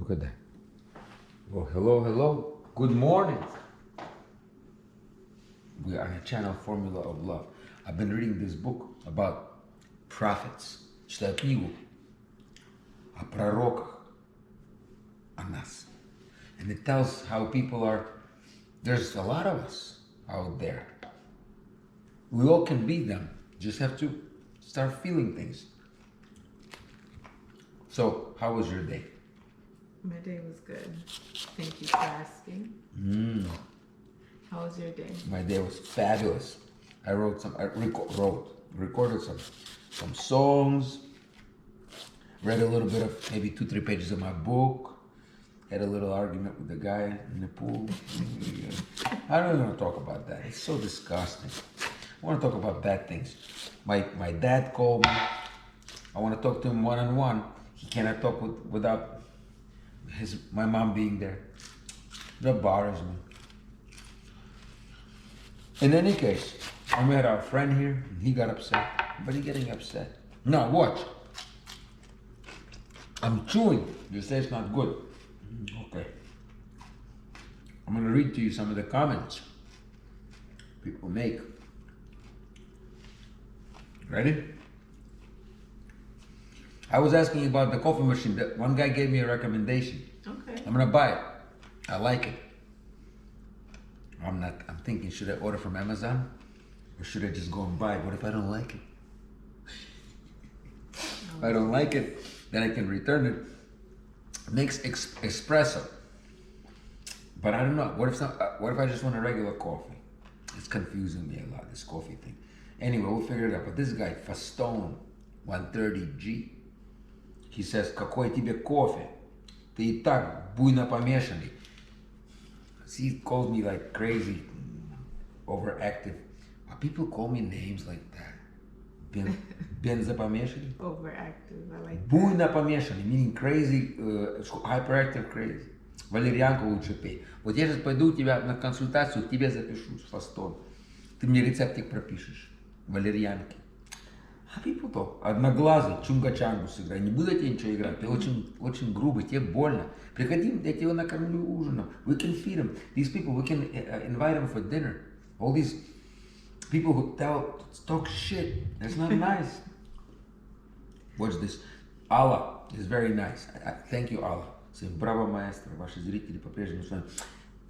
Look at that. Well, hello, hello. Good morning. We are on a channel, Formula of Love. I've been reading this book about prophets. Читаю книгу о пророках, о нас. And it tells how people are, there's a lot of us out there. We all can be them. Just have to start feeling things. So, how was your day? My day was good. Thank you for asking. How was your day? My day was fabulous. I recorded some songs, read a little bit of maybe 2-3 pages of my book, had a little argument with the guy in the pool. I don't even want to talk about that. It's so disgusting. I want to talk about bad things. My dad called me. I want to talk to him one-on-one. He cannot talk without my mom being there. That bothers me. In any case, I met our friend here, and he got upset. But he's getting upset. Now, watch. I'm chewing. You say it's not good. Okay. I'm going to read to you some of the comments people make. Ready? I was asking about the coffee machine. One guy gave me a recommendation. Okay. I'm going to buy it. I like it. I'm thinking, should I order from Amazon? Or should I just go and buy it? What if I don't like it? If I don't like it, then I can return it. It makes espresso. But I don't know. What if I just want a regular coffee? It's confusing me a lot, this coffee thing. Anyway, we'll figure it out. But this guy, Fastone 130G, he says, какой тебе кофе? Ты и так буйно помешанный. He calls me like crazy, overactive. People call me names like that. Бензопомешанный. Overactive, I like that. Буйно помешанный, meaning crazy, hyperactive crazy. Валерьянку лучше пей. Вот я сейчас пойду у тебя на консультацию, к тебе запишусь, Фастон. Ты мне рецептик пропишешь. Валерьянки. А people talk. Одноглазый, чунга-чангу сыграй. Не буду я тебе ничего играть. Ты очень грубый, тебе больно. Приходи, я тебя накормлю ужином. We can feed them. These people, we can invite them for dinner. All these people who talk shit. That's not nice. Watch this. Allah is very nice. Thank you, Allah. Say, браво, маэстро. Ваши зрители по-прежнему с вами.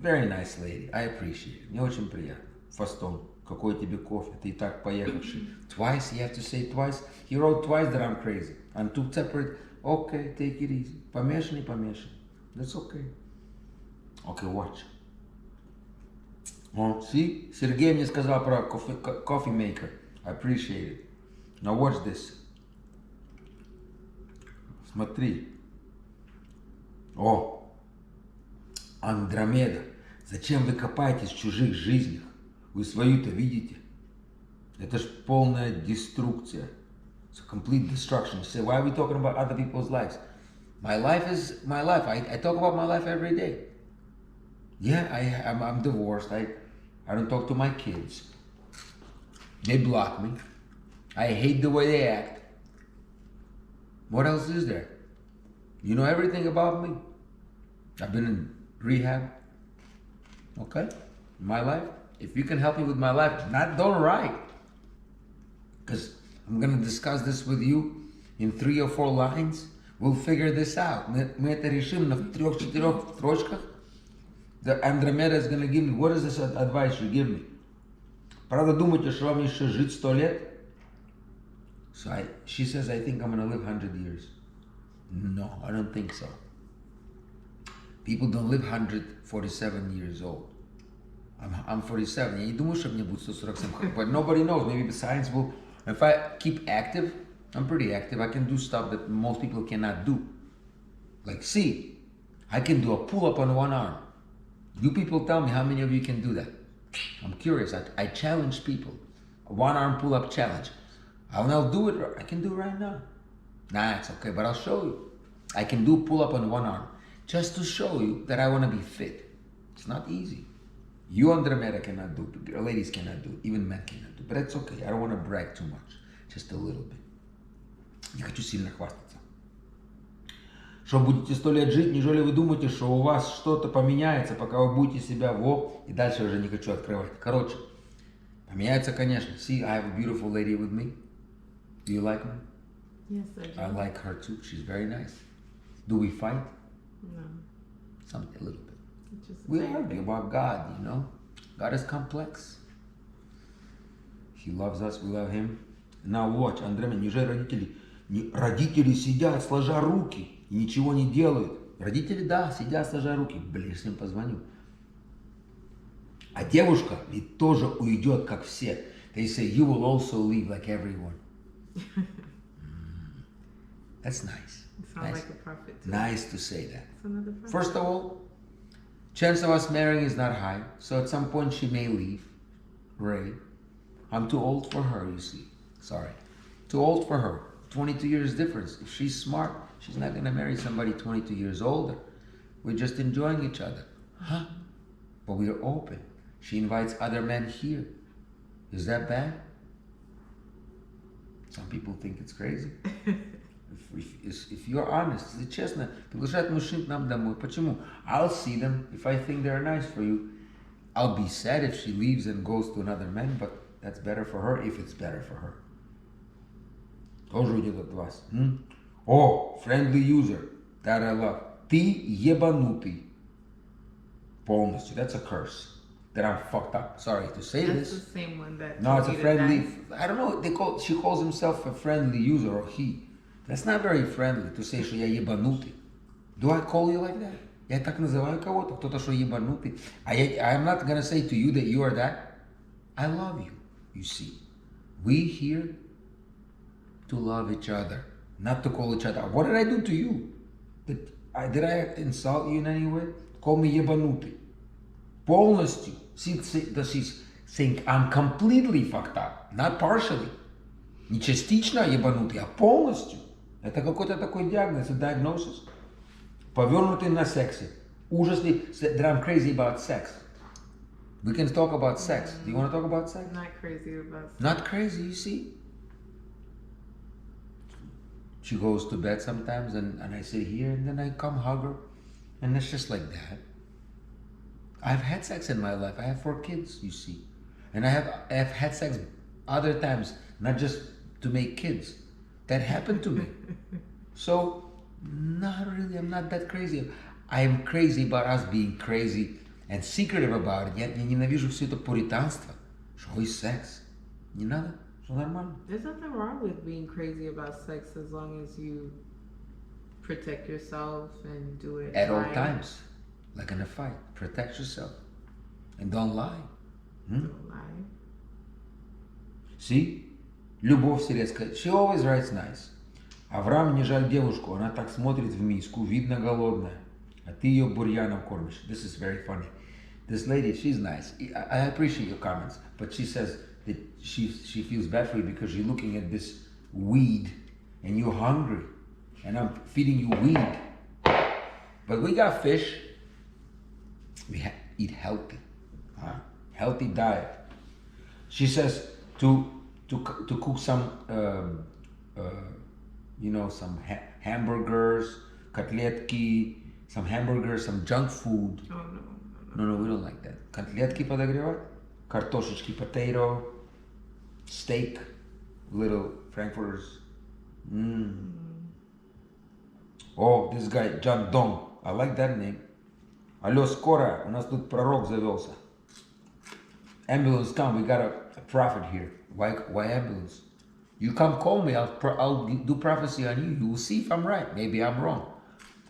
Very nice lady. I appreciate it. Мне очень приятно. Фастон. Какой тебе кофе? Ты и так поехавший. Twice? You have to say twice? He wrote twice that I'm crazy. I'm too separate. Okay, take it easy. Помешанный. That's okay. Okay, watch. See? Сергей мне сказал про coffee maker. I appreciate it. Now watch this. Смотри. О! Андромеда. Зачем вы копаетесь в чужих жизнях? Вы свою-то видите? Это ж полная деструкция. It's a complete destruction. You say, why are we talking about other people's lives? My life is my life. I talk about my life every day. Yeah, I'm divorced. I don't talk to my kids. They block me. I hate the way they act. What else is there? You know everything about me. I've been in rehab. Okay? My life. If you can help me with my life, don't write. Because I'm going to discuss this with you in 3 or 4 lines. We'll figure this out. Мы это решим на 3-4 строчках. The Andromeda is going to give me, what is this advice you give me? Правда думаете, что вам еще жить 100 лет? So she says, I think I'm going to live 100 years. No, I don't think so. People don't live 147 years old. I'm 47. Я не думаю, что мне будет 147. But nobody knows. Maybe science will. If I keep active, I'm pretty active. I can do stuff that most people cannot do. Like, see, I can do a pull-up on one arm. You people tell me how many of you can do that. I'm curious. I challenge people. A one-arm pull-up challenge. I'll do it. I can do it right now. Nah, it's okay, but I'll show you. I can do pull-up on one arm. Just to show you that I want to be fit. It's not easy. You Andromeda cannot do it. Ladies cannot do it. Even men cannot do it. But it's okay. I don't want to brag too much. Just a little bit. Не хочу сильно хвастаться. Что будете 100 лет жить, неужели вы думаете, что у вас что-то поменяется, пока вы будете себя и дальше уже не хочу открывать. Короче, поменяется, конечно. See, I have a beautiful lady with me. Do you like her? Yes, I do. I like her too. She's very nice. Do we fight? No. Something, a little bit. It's just We same argue thing. about God, you know. God is complex. He loves us, we love Him. Now watch, Андрей, неужели родители сидят, сложа руки, и ничего не делают? Родители, да, сидят, сложа руки. Блин, я с ним позвоню. А девушка ведь тоже уйдет, как все. They say, you will also leave like everyone. That's nice. It sounds Nice. like a prophet too. Nice to say that. It's another prophet. First of all, chance of us marrying is not high, so at some point she may leave. Ray, I'm too old for her, you see. Sorry. Too old for her. 22 years difference. If she's smart, she's not going to marry somebody 22 years older. We're just enjoying each other. Huh? But we are open. She invites other men here. Is that bad? Some people think it's crazy. If you're honest, если честно, приглашают мужчин к нам домой. Почему? I'll see them if I think they're nice for you. I'll be sad if she leaves and goes to another man, but that's better for her if it's better for her. Тоже уйдет от вас. О, friendly user. That I love. Ты ебанутый. Полностью. That's a curse. That I'm fucked up. Sorry to say That's this. the same one that. No, it's a told you to friendly. dance. I don't know. She calls himself a friendly user or he. That's not very friendly to say, что я ебанутый. Do I call you like that? Я так называю кого-то, кто-то, что ебанутый. I'm not gonna say to you that you are that. I love you, you see. We here to love each other, not to call each other. What did I do to you? Did I insult you in any way? Call me ебанутый. Полностью. She's saying I'm completely fucked up, not partially. Не частично ебанутый, а полностью. Это какой-то такой диагноз, a diagnosis. Повернутый на сексе. Ужасный, that I'm crazy about sex. We can talk about sex. Do you want to talk about sex? Not crazy about. Not crazy, you see. She goes to bed sometimes and I sit here and then I come hug her. And it's just like that. I've had sex in my life. I have 4 kids, you see. And I have had sex other times, not just to make kids. That happened to me. So, not really, I'm not that crazy. I am crazy about us being crazy and secretive about it. Я ненавижу все это пуританство. Что и секс. Не надо, все нормально. There's nothing wrong with being crazy about sex as long as you protect yourself and do it At all right. times. Like in a fight. Protect yourself. And don't lie. Don't lie. See? Любовь Селецкая. She always writes nice. Авраам, не жаль девушку, она так смотрит в миску, видно голодная, а ты ее бурьяном кормишь. This is very funny. This lady, she's nice. I appreciate your comments, but she says that she feels bad for you because you're looking at this weed and you're hungry, and I'm feeding you weed. But we got fish. We eat healthy, healthy diet. She says to cook some, some hamburgers, котлетки, some hamburgers, some junk food. Oh no. No, we don't like that. Котлетки подогревать, картошечки, potato, steak, little frankfurters. Oh, this guy, John Dong. I like that name. Алло, скоро, у нас тут пророк завелся. Ambulance come, we got a prophet here. Why ambulance? You come call me, I'll do prophecy on you. You will see if I'm right. Maybe I'm wrong.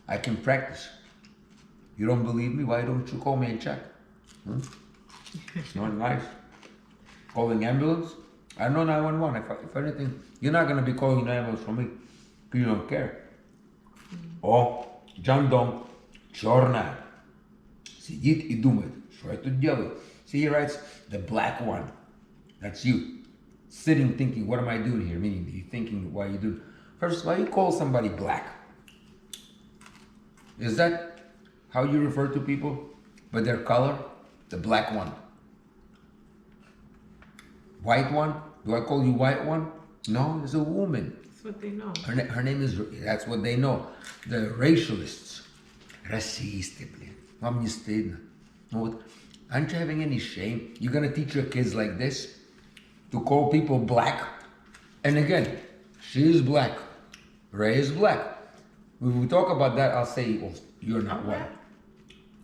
I can practice. You don't believe me? Why don't you call me and check? It's not nice. Calling ambulance? I know 911. If anything, you're not going to be calling 911 for me because you don't care. Oh, John Dong, черная. Сидит и думает, что я тут делаю. See, he writes, the black one. That's you. Sitting thinking, what am I doing here? Meaning, you thinking, why you do. First, why you call somebody black? Is that how you refer to people? By their color? The black one. White one? Do I call you white one? No, it's a woman. It's what they know. Her name is, that's what they know. The racialists. Расисты, блин. Вам не стыдно? Вот. Aren't you having any shame? You're going to teach your kids like this? To call people black? And again, she is black. Ray is black. When we talk about that, I'll say, well, you're not white.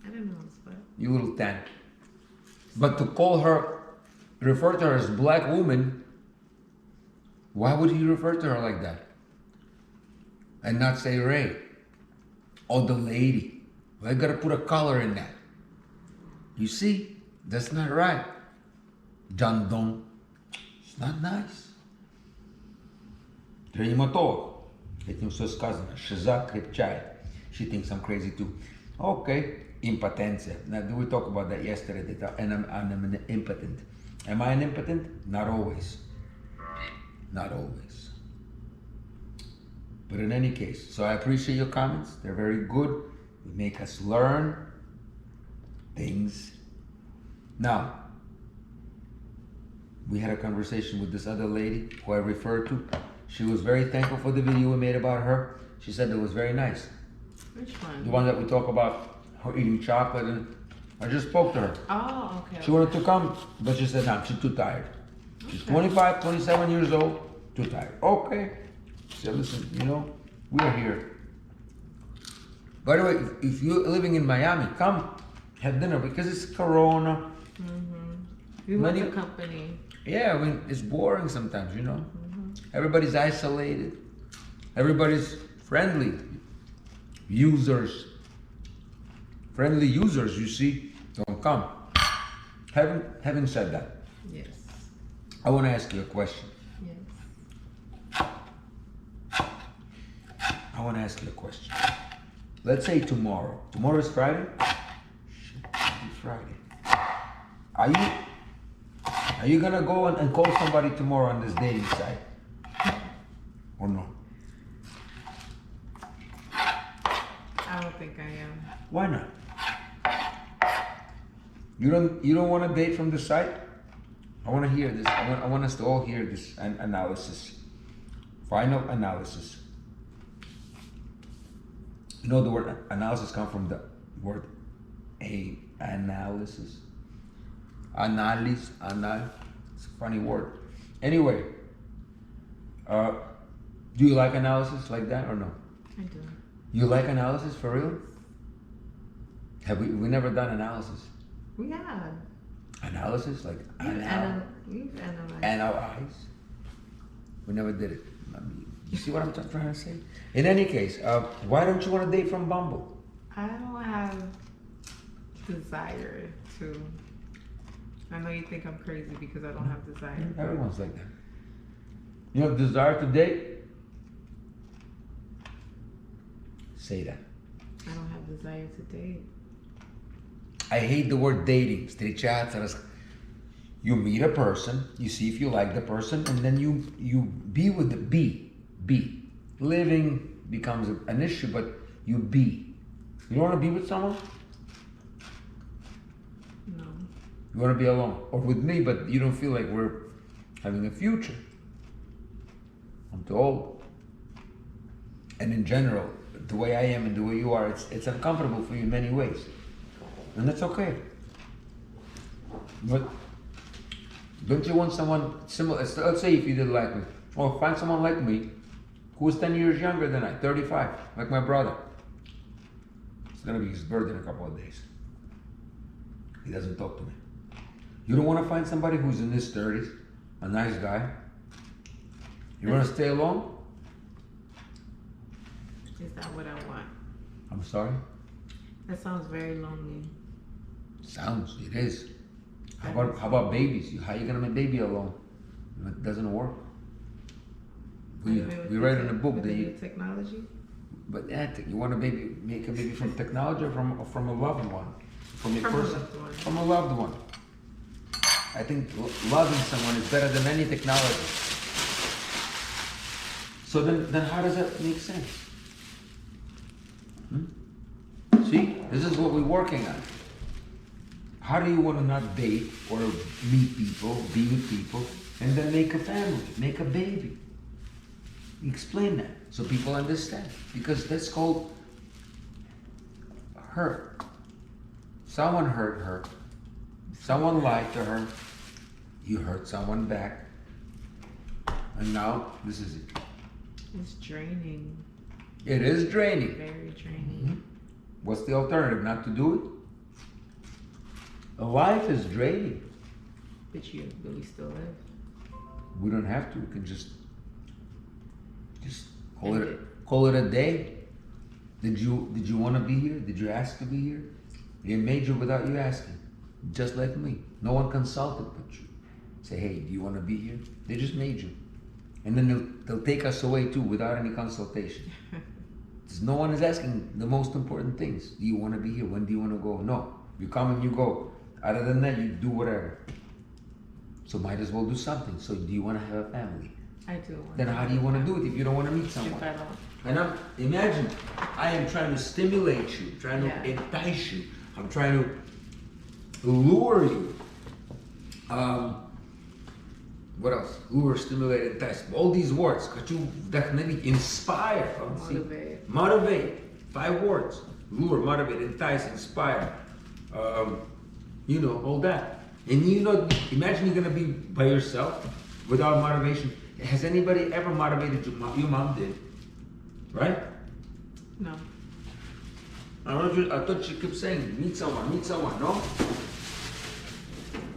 I didn't know it was black. You little tan. But to call her, refer to her as black woman, why would he refer to her like that? And not say Ray? Or the lady. Well, I gotta put a color in that. You see? That's not right. Jandong. It's not nice. Реаниматолог. Этим все сказано. Шиза крепчает. She thinks I'm crazy too. Okay. Impotencia. Now, we talked about that yesterday, and I'm an impotent. Am I an impotent? Not always. Not always. But in any case, so I appreciate your comments. They're very good. They make us learn things. Now, we had a conversation with this other lady who I referred to. She was very thankful for the video we made about her. She said it was very nice. Which one? The one that we talk about her eating chocolate, and I just spoke to her. Oh, okay. She wanted to come, but she said, no, she's too tired. She's 25, 27 years old, too tired. Okay. She said, listen, you know, we're here. By the way, if you're living in Miami, come have dinner because it's Corona. We want the company. Yeah, I mean, it's boring sometimes, you know. Everybody's isolated. Everybody's friendly. Friendly users, you see, don't come. Having said that, Yes. I want to ask you a question. Yes. I want to ask you a question. Let's say tomorrow. Tomorrow is Friday? Shit, it's Friday. Are you gonna go and call somebody tomorrow on this dating site? Or no? I don't think I am. Why not? You don't want to date from the site? I want to hear this. I want us to all hear this analysis. Final analysis. You know the word analysis comes from the word analysis. Analysis. It's a funny word. Anyway, do you like analysis like that or no? I do. You like analysis for real? Have we never done analysis? We have. Analysis? Like We've analyzed. analyze? We never did it. I mean, you see what I'm trying to say? In any case, why don't you want to date from Bumble? I don't have desire to. I know you think I'm crazy because I don't have desire. Everyone's like that. You have desire to date? Say that. I don't have desire to date. I hate the word dating. Встречаться. You meet a person, you see if you like the person, and then you be with the be. Living becomes an issue, but you be. You don't want to be with someone? No. You want to be alone. Or with me, but you don't feel like we're having a future. I'm too old. And in general, the way I am and the way you are, it's uncomfortable for you in many ways. And that's okay. But don't you want someone similar? Let's say if you didn't like me. Or find someone like me who is 10 years younger than I, 35, like my brother. It's going to be his birthday in a couple of days. He doesn't talk to me. You don't want to find somebody who's in his 30s, a nice guy. You want to stay alone? Is that what I want? I'm sorry? That sounds very lonely. Sounds, it is. How about babies? How are you gonna make a baby alone? It doesn't work. We read in a book that you technology. But you want make a baby from technology or from a loved one, from a person, from a loved one. I think loving someone is better than any technology. So then how does that make sense? See, this is what we're working on. How do you want to not date or meet people, be with people, and then make a family, make a baby? Explain that so people understand. Because that's called hurt. Someone hurt her. Someone lied to her. You hurt someone back. And now, this is it. It's draining. It is draining. Very draining. What's the alternative? Not to do it? A life is draining. But we still live. We don't have to. We can just call it a day. Did you want to be here? Did you ask to be here? They made you without you asking. Just like me. No one consulted but you. Say, hey, do you want to be here? They just made you. And then they'll take us away too without any consultation. No one is asking the most important things. Do you want to be here? When do you want to go? No. You come and you go. Other than that, you do whatever. So might as well do something. So do you want to have a family? I do want Then how do you want to do it if you don't want to meet someone? If I don't. And imagine, I am trying to stimulate you, trying to entice you. I'm trying to lure you. What else? Lure, stimulate, entice. All these words. Хочу вдохновить, inspire. Motivate. 5 words. Lure, motivate, entice, inspire. All that. And imagine you're going to be by yourself without motivation. Has anybody ever motivated you? Your mom did. Right? No. I thought she kept saying, meet someone, no?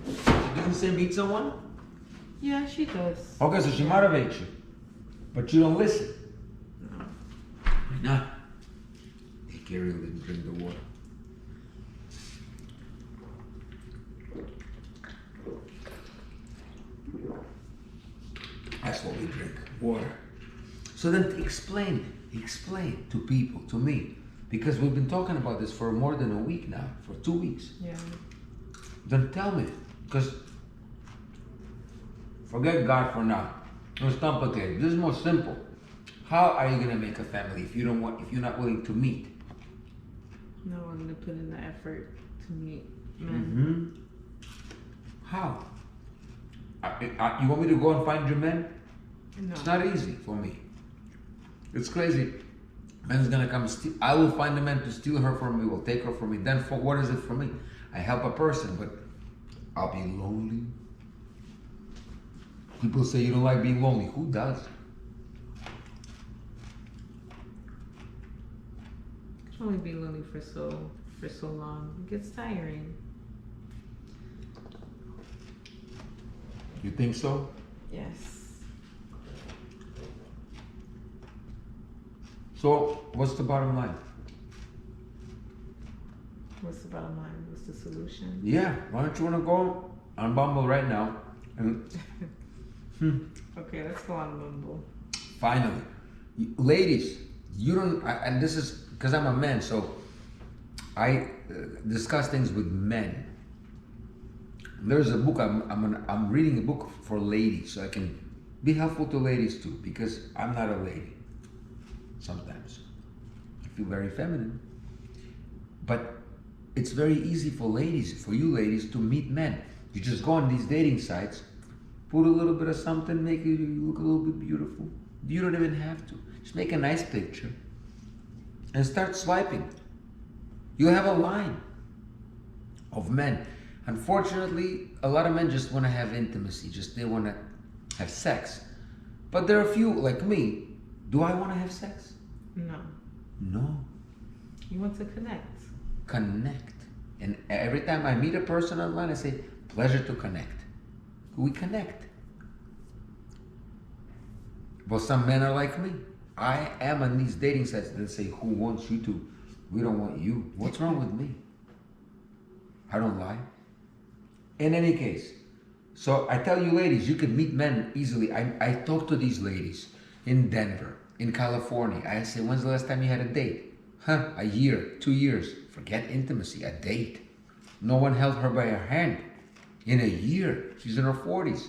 She doesn't say meet someone? Yeah, she does. Okay, so she motivates you. But you don't listen. No. Why not? Take care of it and drink the water. That's what we drink, water. So then explain to people, to me, because we've been talking about this for more than a week now, for 2 weeks. Yeah. Then tell me, because forget God for now. It's complicated. This is more simple. How are you gonna make a family if you're not willing to meet? No one going to put in the effort to meet men. How? You want me to go and find your men? No. It's not easy for me. It's crazy. Man's gonna come steal. I will find a man to steal her from me, will take her from me. Then for what is it for me? I help a person, but I'll be lonely. People say you don't like being lonely. Who does? You can only be lonely for so long. It gets tiring. You think so? Yes. So what's the bottom line? What's the bottom line? What's the solution? Yeah, why don't you want to go on Bumble right now? And Okay, let's go on Bumble. finally, ladies, you don't. And this is because I'm a man, so I discuss things with men. There's a book I'm reading a book for ladies, so I can be helpful to ladies too, because I'm not a lady. Sometimes I feel very feminine, but it's very easy for you ladies to meet men. You just go on these dating sites, put a little bit of something, make you look a little bit beautiful. You don't even have to. Just make a nice picture and start swiping. You have a line of men. Unfortunately, a lot of men just want to have intimacy, they want to have sex. But there are a few, like me. Do I want to have sex? No. No. You want to connect. Connect. And every time I meet a person online, I say, pleasure to connect. We connect. But some men are like me. I am on these dating sites that say, who wants you to? We don't want you. What's wrong with me? I don't lie. In any case, so I tell you ladies, you can meet men easily. I talk to these ladies in Denver, in California. I say, when's the last time you had a date? A year, 2 years. Forget intimacy, a date. No one held her by her hand in a year. She's in her 40s.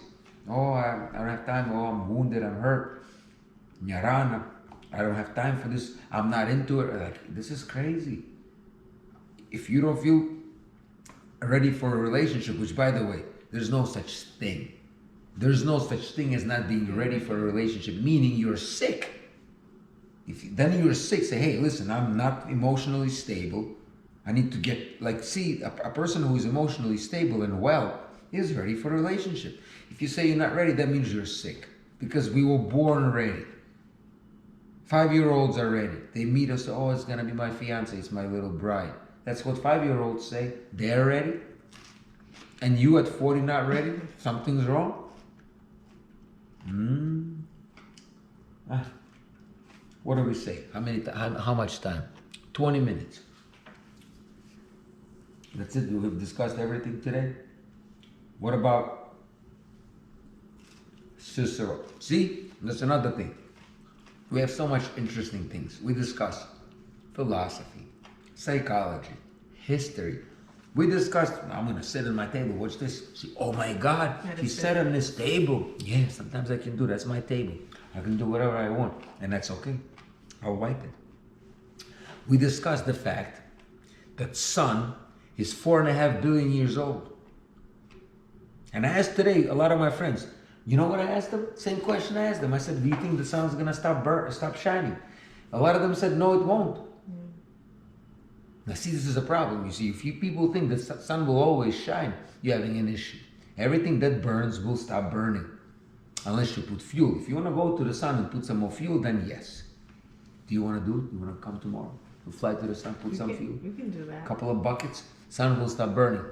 Oh, I don't have time. Oh, I'm wounded, I'm hurt. Nyarana, I don't have time for this. I'm not into it. Like, this is crazy. If you don't feel ready for a relationship, which by the way, there's no such thing. There's no such thing as not being ready for a relationship, meaning you're sick. Then you're sick, say, hey, listen, I'm not emotionally stable. I need to get, a person who is emotionally stable and well is ready for a relationship. If you say you're not ready, that means you're sick. Because we were born ready. 5-year-olds are ready. They meet us, oh, it's going to be my fiance, it's my little bride. That's what 5-year-olds say. They're ready. And you at 40 not ready? Something's wrong? What do we say? How much time? 20 minutes. That's it. We've discussed everything today. What about Cicero? See, that's another thing. We have so much interesting things. We discuss philosophy, psychology, history. We discussed, I'm going to sit at my table. What's this? See, oh my God, he sat on this table. Yeah, sometimes I can do. That's my table. I can do whatever I want. And that's okay. I'll wipe it. We discussed the fact that sun is 4.5 billion years old. And I asked today a lot of my friends, you know what I asked them? Same question I asked them. I said, do you think the sun's going to stop shining? A lot of them said, no, it won't. Now see, this is a problem. You see, if you people think the sun will always shine, you're having an issue. Everything that burns will stop burning. Unless you put fuel. If you want to go to the sun and put some more fuel, then yes. Do you want to do it? You want to come tomorrow? We'll fly to the sun, put some fuel. You can do that. A couple of buckets, sun will stop burning.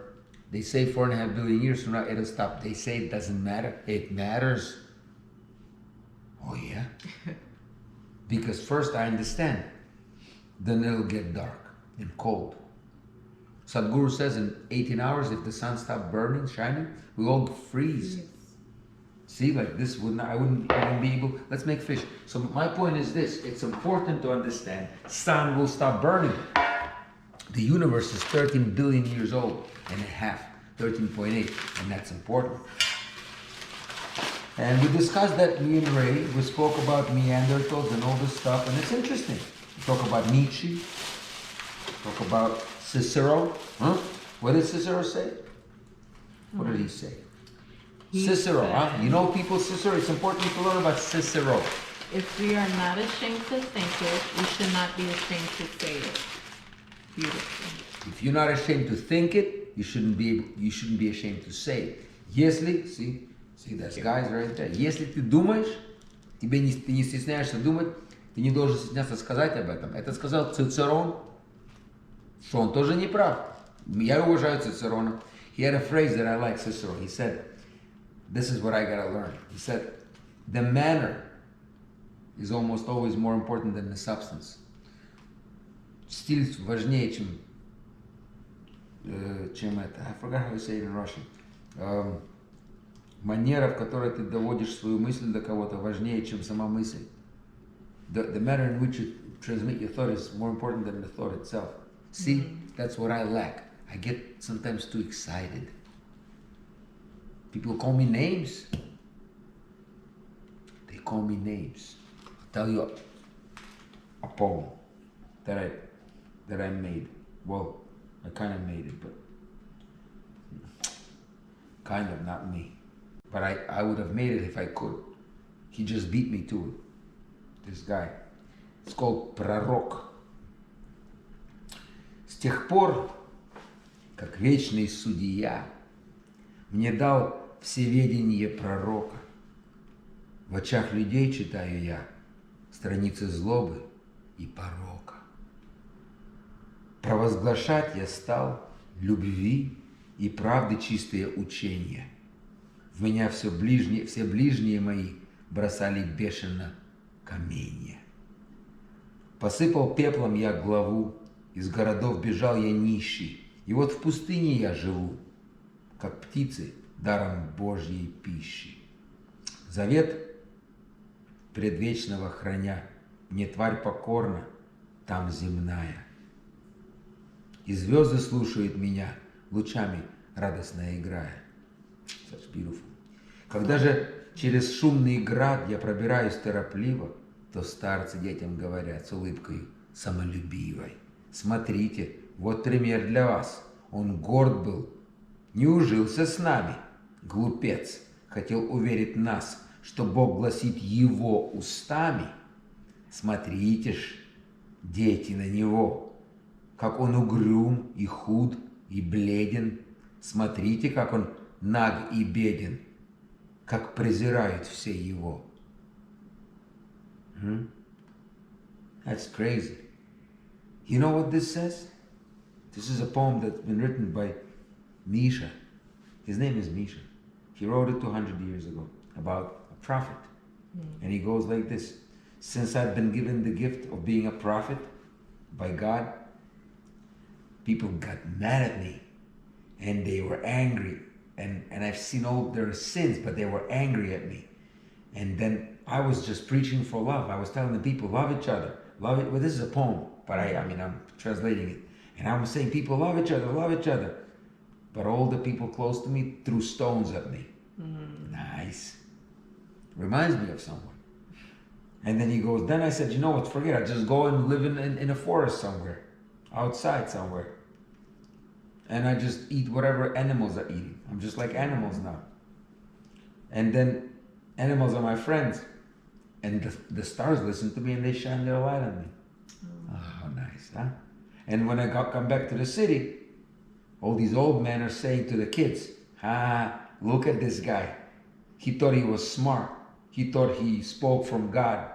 They say 4.5 billion years from now it'll stop. They say it doesn't matter. It matters. Oh yeah? Because first I understand. Then it'll get dark and cold. Sadhguru says in 18 hours, if the sun stopped burning, shining, we all freeze. Yes. See, like this I wouldn't even be able, let's make fish. So my point is this, it's important to understand, sun will stop burning. The universe is 13 billion years old and a half, 13.8, and that's important. And we discussed that, me and Ray, we spoke about Neanderthals and all this stuff, and it's interesting. We talk about Nietzsche, talk about Cicero. Huh? What did Cicero say? What did he say? Cicero, huh? You know people, Cicero, it's important to learn about Cicero. If we are not ashamed to think it, we should not be ashamed to say it. Beautiful. If you're not ashamed to think it, you shouldn't be ashamed to say it. Если, see that's guys right there. Если ты думаешь, ты не стесняешься думать, ты не должен стесняться сказать об этом. Это сказал Цицерон, что он тоже не прав. Я уважаю Цицерона. He had a phrase that I like, Cicero. He said, this is what I gotta learn. He said, the manner is almost always more important than the substance. Стиль важнее, чем это. I forgot how to say it in Russian. Манера, в которой ты доводишь свою мысль до кого-то, важнее, чем сама мысль. The manner in which you transmit your thought is more important than the thought itself. See, that's what I lack. I get sometimes too excited. People call me names. They call me names. I'll tell you a poem that I made. Well, I kind of made it, but kind of, not me. But I would have made it if I could. He just beat me to it. This guy. It's called Пророк. С тех пор, как вечный судья мне дал всеведение пророка, в очах людей читаю я страницы злобы и порока. Провозглашать я стал любви и правды чистые учения. В меня все ближние мои бросали бешено каменья. Посыпал пеплом я главу, из городов бежал я нищий, и вот в пустыне я живу, как птицы, даром Божьей пищи. Завет предвечного храня, мне тварь покорна, там земная. И звезды слушают меня, лучами радостно играя. Such beautiful. Когда же через шумный град я пробираюсь торопливо, то старцы детям говорят с улыбкой самолюбивой. Смотрите, вот пример для вас. Он горд был, не ужился с нами. Глупец, хотел уверить нас, что Бог гласит Его устами, смотрите ж, дети, на Него, как Он угрюм и худ и бледен, смотрите, как Он наг и беден, как презирают все Его. That's crazy. You know what this says? This is a poem that's been written by Misha. His name is Misha. He wrote it 200 years ago about a prophet. And he goes like this. Since I've been given the gift of being a prophet by God, people got mad at me and they were angry. And I've seen all their sins, but they were angry at me. And then I was just preaching for love. I was telling the people, love each other. Love it. Well, this is a poem, but I'm translating it. And I'm saying, people, love each other, love each other. But all the people close to me threw stones at me. Nice. Reminds me of someone. And then he goes, then I said, you know what, forget it. I just go and live in a forest somewhere, outside somewhere. And I just eat whatever animals are eating. I'm just like animals now. And then animals are my friends. And the stars listen to me and they shine their light on me. Oh, nice, huh? And when I come back to the city, all these old men are saying to the kids, look at this guy. He thought he was smart. He thought he spoke from God.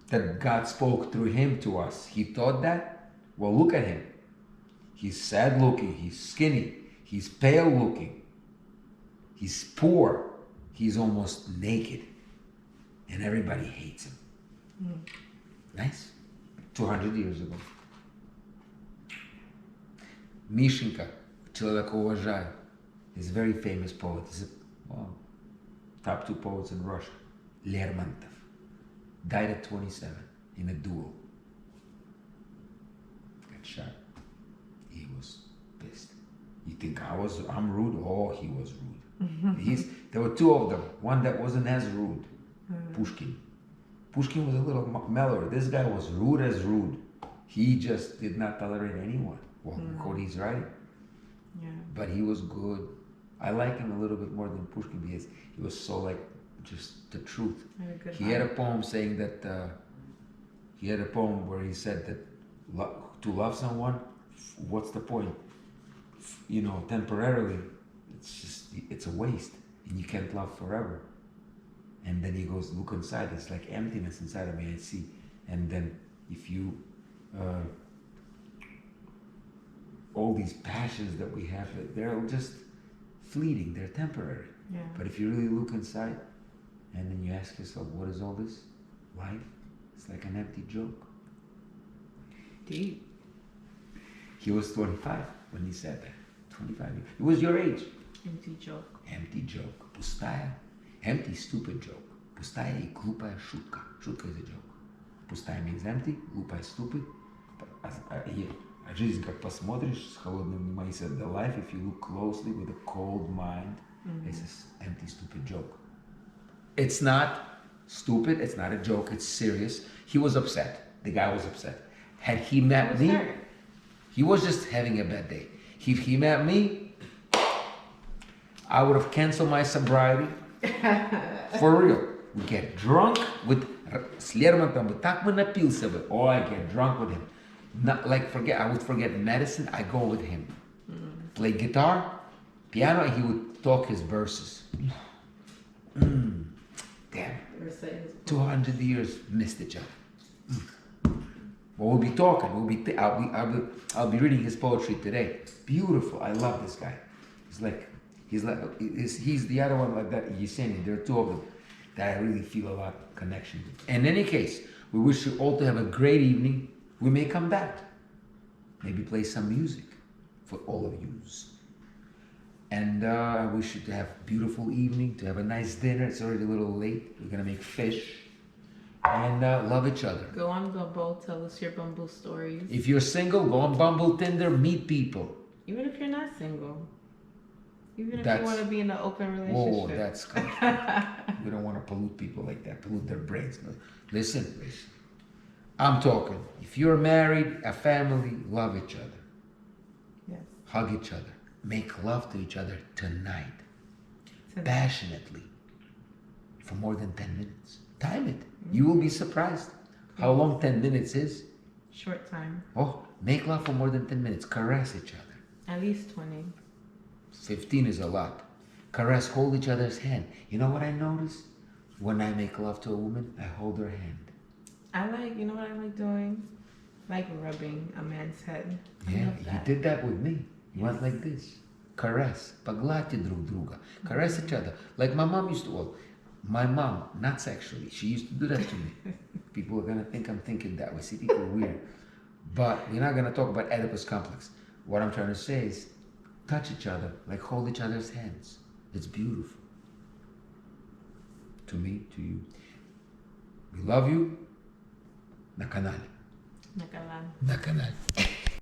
That God spoke through him to us. He thought that? Well, look at him. He's sad looking. He's skinny. He's pale looking. He's poor. He's almost naked. And everybody hates him. Nice. 200 years ago. Mishinka, человека уважаю, is a very famous poet. He's top 2 poets in Russia. Lermontov. Died at 27 in a duel. Got shot. He was pissed. You think I'm rude? Oh, he was rude. There were 2 of them. One that wasn't as rude. Pushkin. Pushkin was a little mellower. This guy was rude as rude. He just did not tolerate anyone. Well, what he's writing. Yeah. But he was good. I like him a little bit more than Pushkin because he was so like just the truth. He had a poem saying that, he had a poem where he said that to love someone, what's the point? You know, temporarily, it's a waste and you can't love forever. And then he goes, look inside, it's like emptiness inside of me, I see. And then if you, all these passions that we have, they're just fleeting, they're temporary. Yeah. But if you really look inside, and then you ask yourself, what is all this? Life? It's like an empty joke. Deep. He was 25 when he said that. 25 years. He was your age. Empty joke. Empty joke. Пустая. Empty, stupid joke. Пустая и глупая шутка. Шутка is a joke. Пустая means empty, глупая, stupid. А жизнь, как посмотришь с холодным вниманием, he said, the life, if you look closely with a cold mind, it's an empty, stupid joke. It's not stupid, it's not a joke, it's serious. He was upset. The guy was upset. Had he met me, he was just having a bad day. If he met me, I would have canceled my sobriety. For real. We get drunk with с Лермонтовым. Так мы напился бы. Oh, I get drunk with him. Not like I would forget medicine, I go with him. Play guitar, piano, and he would talk his verses. Damn. 200 years missed each other. But we'll be talking. I'll be reading his poetry today. Beautiful. I love this guy. He's the other one like that. Yesenia. There are 2 of them that I really feel a lot of connection with. In any case, we wish you all to have a great evening. We may come back. Maybe play some music for all of you. And I wish you to have a beautiful evening, to have a nice dinner. It's already a little late. We're going to make fish. And love each other. Go on Bumble. Tell us your Bumble stories. If you're single, go on Bumble, Tinder, meet people. Even if you're not single. Even if you want to be in an open relationship. Oh, that's good. We don't want to pollute people like that, pollute their brains. No. Listen. I'm talking. If you're married, a family, love each other. Yes. Hug each other. Make love to each other tonight. passionately for more than 10 minutes. Time it. You will be surprised how long 10 minutes is. Short time. Oh, make love for more than 10 minutes. Caress each other. At least 20. 15 is a lot. Caress, hold each other's hand. You know what I notice? When I make love to a woman, I hold her hand. You know what I like doing? Like rubbing a man's head. Yeah, you did that with me. You went like this. Caress. Pagladьте друг друга. Caress each other. Like my mom used to, well, my mom, not sexually, she used to do that to me. People are going to think I'm thinking that way. See, people are weird. But we're not going to talk about Oedipus complex. What I'm trying to say is touch each other, like hold each other's hands. It's beautiful. To me, to you. We love you. Na kanale. Nakalan. Na kanale.